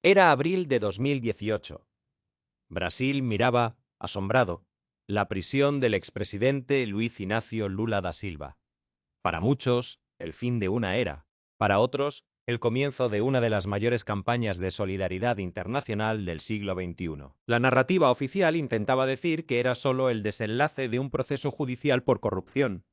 Era abril de 2018. Brasil miraba, asombrado, la prisión del expresidente Luiz Inácio Lula da Silva. Para muchos, el fin de una era. Para otros, el comienzo de una de las mayores campañas de solidaridad internacional del siglo XXI. La narrativa oficial intentaba decir que era solo el desenlace de un proceso judicial por corrupción.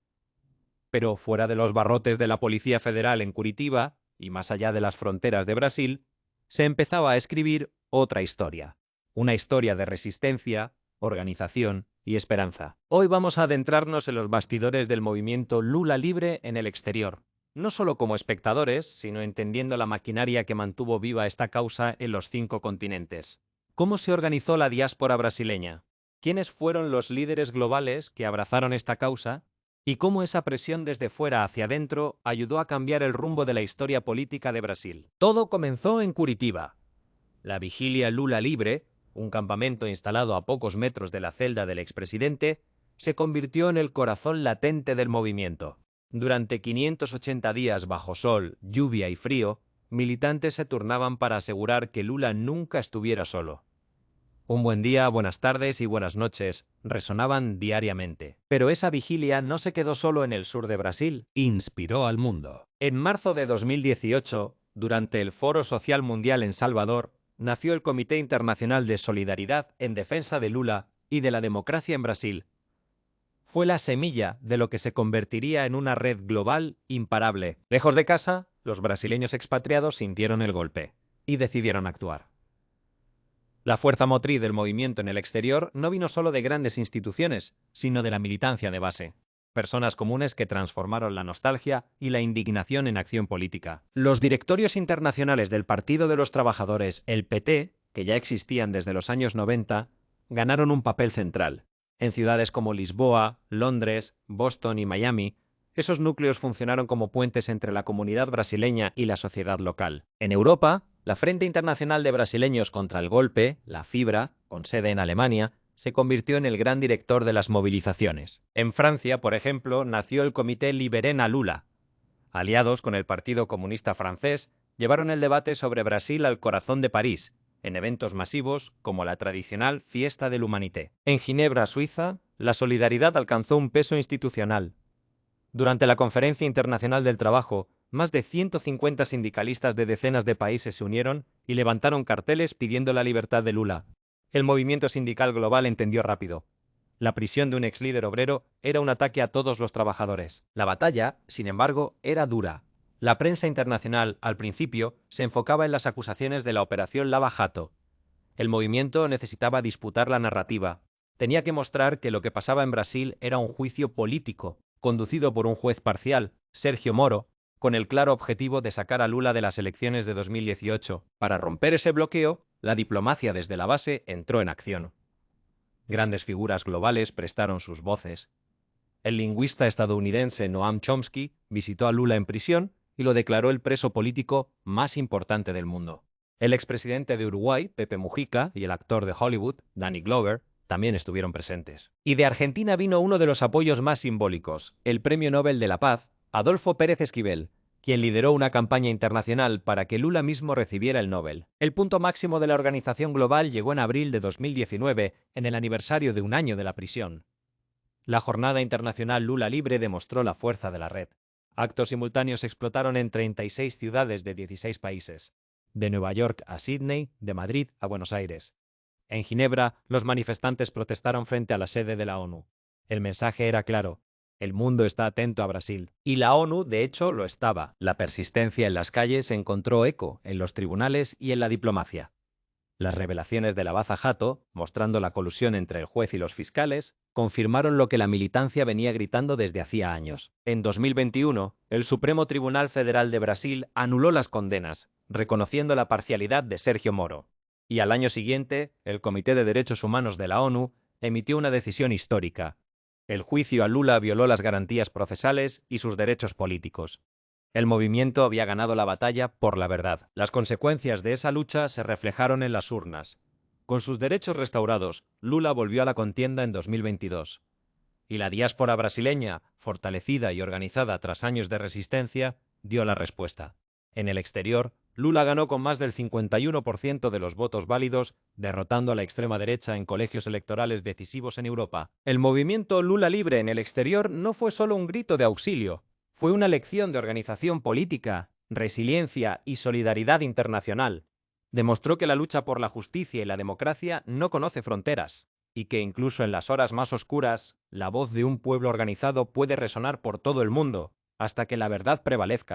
Pero fuera de los barrotes de la Policía Federal en Curitiba, y más allá de las fronteras de Brasil, se empezaba a escribir otra historia. Una historia de resistencia, organización y esperanza. Hoy vamos a adentrarnos en los bastidores del movimiento Lula Libre en el exterior. No solo como espectadores, sino entendiendo la maquinaria que mantuvo viva esta causa en los 5 continentes. ¿Cómo se organizó la diáspora brasileña? ¿Quiénes fueron los líderes globales que abrazaron esta causa? ¿Y cómo esa presión desde fuera hacia adentro ayudó a cambiar el rumbo de la historia política de Brasil? Todo comenzó en Curitiba. La vigilia Lula Libre, un campamento instalado a pocos metros de la celda del expresidente, se convirtió en el corazón latente del movimiento. Durante 580 días bajo sol, lluvia y frío, militantes se turnaban para asegurar que Lula nunca estuviera solo. Un buen día, buenas tardes y buenas noches resonaban diariamente. Pero esa vigilia no se quedó solo en el sur de Brasil, inspiró al mundo. En marzo de 2018, durante el Foro Social Mundial en Salvador, nació el Comité Internacional de Solidaridad en defensa de Lula y de la democracia en Brasil. Fue la semilla de lo que se convertiría en una red global imparable. Lejos de casa, los brasileños expatriados sintieron el golpe y decidieron actuar. La fuerza motriz del movimiento en el exterior no vino solo de grandes instituciones, sino de la militancia de base. Personas comunes que transformaron la nostalgia y la indignación en acción política. Los directorios internacionales del Partido de los Trabajadores, el PT, que ya existían desde los años 90, ganaron un papel central. En ciudades como Lisboa, Londres, Boston y Miami, esos núcleos funcionaron como puentes entre la comunidad brasileña y la sociedad local. En Europa, la Frente Internacional de Brasileños contra el Golpe, la FIBRA, con sede en Alemania, se convirtió en el gran director de las movilizaciones. En Francia, por ejemplo, nació el Comité Liberen a Lula. Aliados con el Partido Comunista Francés, llevaron el debate sobre Brasil al corazón de París, en eventos masivos como la tradicional Fiesta del Humanité. En Ginebra, Suiza, la solidaridad alcanzó un peso institucional. Durante la Conferencia Internacional del Trabajo, más de 150 sindicalistas de decenas de países se unieron y levantaron carteles pidiendo la libertad de Lula. El movimiento sindical global entendió rápido. La prisión de un ex líder obrero era un ataque a todos los trabajadores. La batalla, sin embargo, era dura. La prensa internacional, al principio, se enfocaba en las acusaciones de la Operación Lava Jato. El movimiento necesitaba disputar la narrativa. Tenía que mostrar que lo que pasaba en Brasil era un juicio político, conducido por un juez parcial, Sergio Moro, con el claro objetivo de sacar a Lula de las elecciones de 2018. Para romper ese bloqueo, la diplomacia desde la base entró en acción. Grandes figuras globales prestaron sus voces. El lingüista estadounidense Noam Chomsky visitó a Lula en prisión y lo declaró el preso político más importante del mundo. El expresidente de Uruguay, Pepe Mujica, y el actor de Hollywood, Danny Glover, también estuvieron presentes. Y de Argentina vino uno de los apoyos más simbólicos, el Premio Nobel de la Paz, Adolfo Pérez Esquivel, quien lideró una campaña internacional para que Lula mismo recibiera el Nobel. El punto máximo de la organización global llegó en abril de 2019, en el aniversario de un año de la prisión. La Jornada Internacional Lula Libre demostró la fuerza de la red. Actos simultáneos explotaron en 36 ciudades de 16 países, de Nueva York a Sídney, de Madrid a Buenos Aires. En Ginebra, los manifestantes protestaron frente a la sede de la ONU. El mensaje era claro: el mundo está atento a Brasil. Y la ONU, de hecho, lo estaba. La persistencia en las calles encontró eco en los tribunales y en la diplomacia. Las revelaciones de Lava Jato, mostrando la colusión entre el juez y los fiscales, confirmaron lo que la militancia venía gritando desde hacía años. En 2021, el Supremo Tribunal Federal de Brasil anuló las condenas, reconociendo la parcialidad de Sergio Moro. Y al año siguiente, el Comité de Derechos Humanos de la ONU emitió una decisión histórica. El juicio a Lula violó las garantías procesales y sus derechos políticos. El movimiento había ganado la batalla por la verdad. Las consecuencias de esa lucha se reflejaron en las urnas. Con sus derechos restaurados, Lula volvió a la contienda en 2022. Y la diáspora brasileña, fortalecida y organizada tras años de resistencia, dio la respuesta. En el exterior, Lula ganó con más del 51% de los votos válidos, derrotando a la extrema derecha en colegios electorales decisivos en Europa. El movimiento Lula Libre en el exterior no fue solo un grito de auxilio, fue una lección de organización política, resiliencia y solidaridad internacional. Demostró que la lucha por la justicia y la democracia no conoce fronteras, y que incluso en las horas más oscuras, la voz de un pueblo organizado puede resonar por todo el mundo, hasta que la verdad prevalezca.